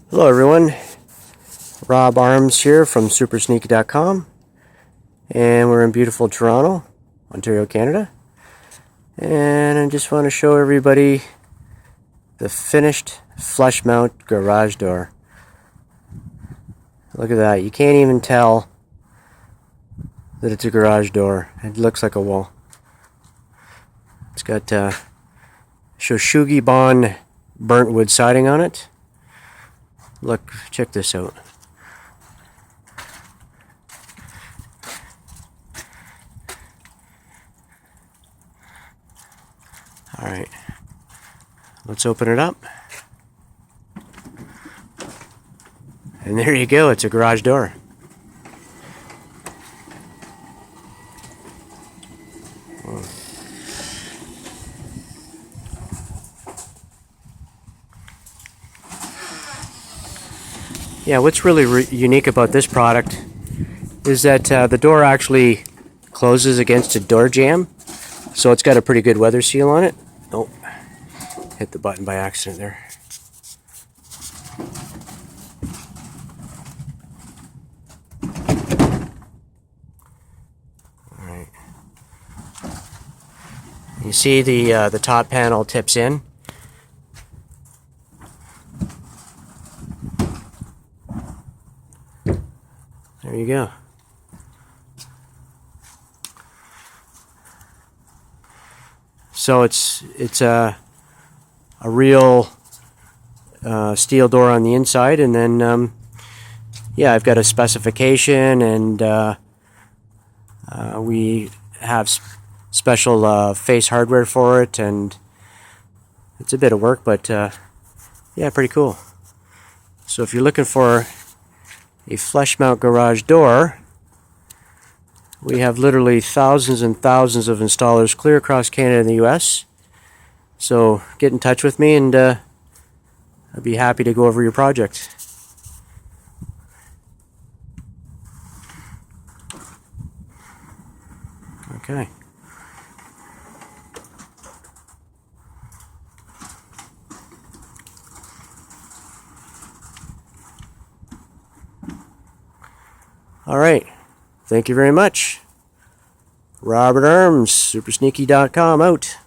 Hello everyone, Rob Arms here from supersneaky.com, and we're in beautiful Toronto, Ontario, Canada, and I just want to show everybody the finished flush mount garage door. Look at that, you can't even tell that it's a garage door. It looks like a wall. It's got Shoshugi Bond burnt wood siding on it. Look, check this out. Alright, let's open it up. And there you go, it's a garage door. Yeah, what's really unique about this product is that the door actually closes against a door jamb, so it's got a pretty good weather seal on it. Oh, hit the button by accident there. All right. You see the top panel tips in. There you go. So it's a real steel door on the inside, and then yeah, I've got a specification, and we have special face hardware for it, and it's a bit of work, but yeah, pretty cool. So if you're looking for a flush mount garage door, we have literally thousands and thousands of installers clear across Canada and the US. So get in touch with me, and I'd be happy to go over your project. Okay. All right. Thank you very much. Robert Arms, supersneaky.com out.